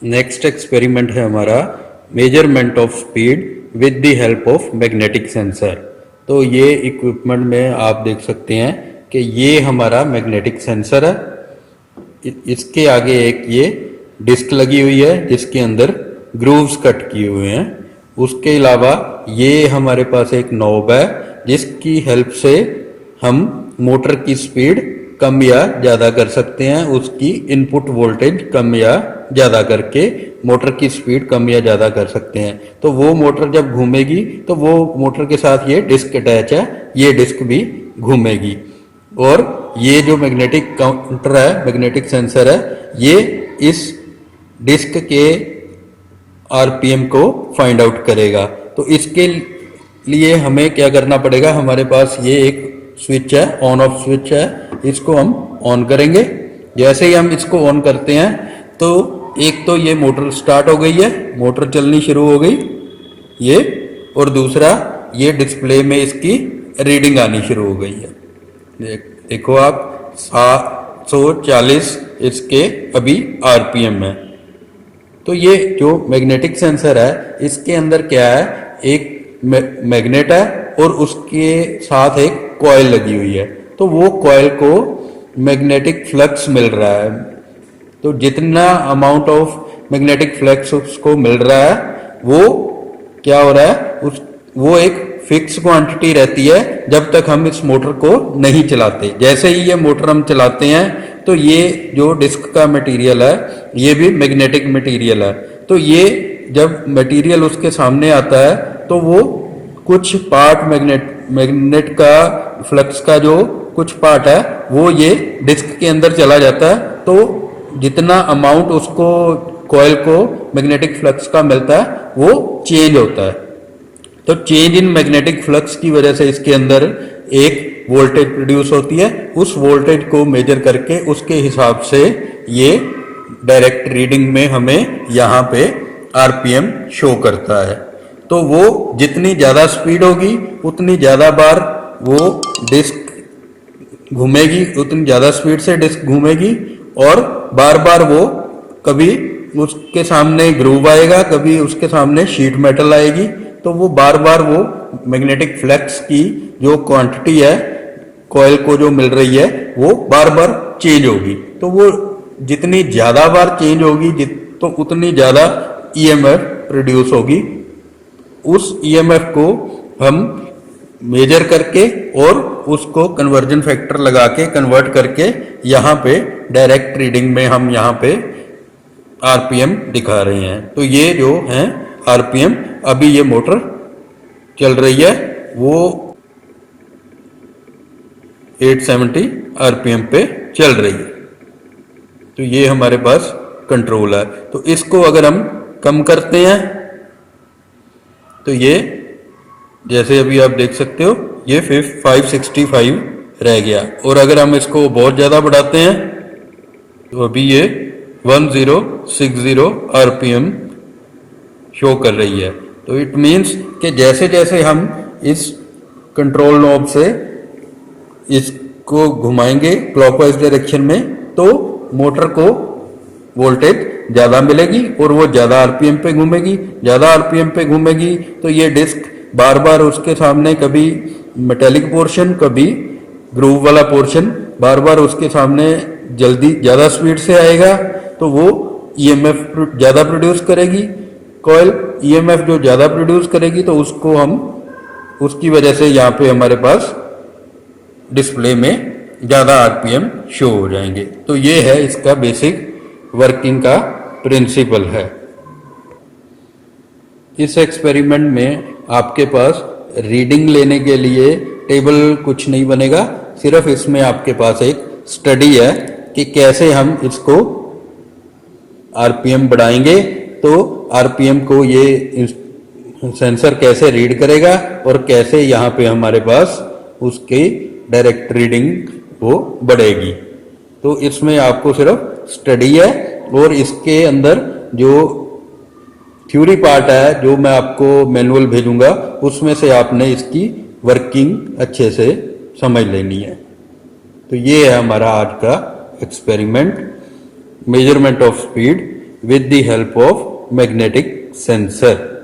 Next experiment है हमारा measurement of speed with the help of magnetic sensor. तो ये इक्विपमेंट में आप देख सकते हैं कि ये हमारा मैग्नेटिक सेंसर है। इसके आगे एक ये डिस्क लगी हुई है जिसके अंदर ग्रूव्स कट किए हुए हैं। उसके अलावा ये हमारे पास एक नॉब है जिसकी हेल्प से हम मोटर की स्पीड कम या ज़्यादा कर सकते हैं। उसकी इनपुट वोल्टेज कम या ज़्यादा करके मोटर की स्पीड कम या ज़्यादा कर सकते हैं। तो वो मोटर जब घूमेगी तो वो मोटर के साथ ये डिस्क अटैच है, ये डिस्क भी घूमेगी। और ये जो मैग्नेटिक काउंटर है, मैग्नेटिक सेंसर है, ये इस डिस्क के आरपीएम को फाइंड आउट करेगा। तो इसके लिए हमें क्या करना पड़ेगा, हमारे पास ये एक स्विच है, ऑन ऑफ स्विच है, इसको हम ऑन करेंगे। जैसे ही हम इसको ऑन करते हैं तो एक तो ये मोटर स्टार्ट हो गई है, मोटर चलनी शुरू हो गई ये, और दूसरा ये डिस्प्ले में इसकी रीडिंग आनी शुरू हो गई है। देखो आप 740 इसके अभी आरपीएम है। तो ये जो मैग्नेटिक सेंसर है इसके अंदर क्या है, एक मैग्नेट है और उसके साथ एक कॉइल लगी हुई है। तो वो कॉइल को मैग्नेटिक फ्लक्स मिल रहा है। तो जितना अमाउंट ऑफ मैग्नेटिक फ्लक्स उसको मिल रहा है वो क्या हो रहा है, उस वो एक फिक्स क्वांटिटी रहती है जब तक हम इस मोटर को नहीं चलाते। जैसे ही ये मोटर हम चलाते हैं तो ये जो डिस्क का मटेरियल है ये भी मैग्नेटिक मटेरियल है। तो ये जब मटेरियल उसके सामने आता है तो वो कुछ पार्ट मैग्नेट का फ्लक्स का जो कुछ पार्ट है वो ये डिस्क के अंदर चला जाता है। तो जितना अमाउंट उसको कॉइल को मैग्नेटिक फ्लक्स का मिलता है वो चेंज होता है। तो चेंज इन मैग्नेटिक फ्लक्स की वजह से इसके अंदर एक वोल्टेज प्रोड्यूस होती है। उस वोल्टेज को मेजर करके उसके हिसाब से ये डायरेक्ट रीडिंग में हमें यहाँ पे आरपीएम शो करता है। तो वो जितनी ज़्यादा स्पीड होगी उतनी ज़्यादा बार वो डिस्क घूमेगी, उतनी ज़्यादा स्पीड से डिस्क घूमेगी, और बार बार वो कभी उसके सामने ग्रूव आएगा, कभी उसके सामने शीट मेटल आएगी। तो वो बार बार वो मैग्नेटिक फ्लक्स की जो क्वांटिटी है कॉइल को जो मिल रही है वो बार बार चेंज होगी। तो वो जितनी ज़्यादा बार चेंज होगी तो उतनी ज़्यादा ईएमएफ प्रोड्यूस होगी। उस ईएमएफ को हम मेजर करके और उसको कन्वर्जन फैक्टर लगा के कन्वर्ट करके यहाँ पे डायरेक्ट रीडिंग में हम यहाँ पे आरपीएम दिखा रहे हैं। तो ये जो है आरपीएम, अभी ये मोटर चल रही है वो 870 आरपीएम पे चल रही है। तो ये हमारे पास कंट्रोल है। तो इसको अगर हम कम करते हैं तो ये जैसे अभी आप देख सकते हो ये 565 रह गया, और अगर हम इसको बहुत ज़्यादा बढ़ाते हैं तो अभी ये 1060 आरपीएम शो कर रही है। तो इट मीन्स कि जैसे जैसे हम इस कंट्रोल नॉब से इसको घुमाएंगे क्लॉकवाइज डायरेक्शन में तो मोटर को वोल्टेज ज़्यादा मिलेगी और वो ज़्यादा आरपीएम पे घूमेगी। ज़्यादा आरपीएम पे घूमेगी तो ये डिस्क बार बार उसके सामने कभी मेटेलिक पोर्शन कभी ग्रूव वाला पोर्शन बार बार उसके सामने जल्दी ज़्यादा स्पीड से आएगा। तो वो ईएमएफ ज़्यादा प्रोड्यूस करेगी कॉइल। ईएमएफ जो ज़्यादा प्रोड्यूस करेगी तो उसको हम उसकी वजह से यहाँ पे हमारे पास डिस्प्ले में ज़्यादा आरपीएम शो हो जाएंगे। तो ये है इसका बेसिक वर्किंग का प्रिंसिपल है। इस एक्सपेरिमेंट में आपके पास रीडिंग लेने के लिए टेबल कुछ नहीं बनेगा, सिर्फ इसमें आपके पास एक स्टडी है कि कैसे हम इसको आरपीएम बढ़ाएंगे तो आरपीएम को ये सेंसर कैसे रीड करेगा और कैसे यहाँ पे हमारे पास उसकी डायरेक्ट रीडिंग वो बढ़ेगी। तो इसमें आपको सिर्फ स्टडी है, और इसके अंदर जो थ्योरी पार्ट है जो मैं आपको मैनुअल भेजूंगा उसमें से आपने इसकी वर्किंग अच्छे से समझ लेनी है। तो ये है हमारा आज का experiment, measurement of speed with the help of magnetic sensor.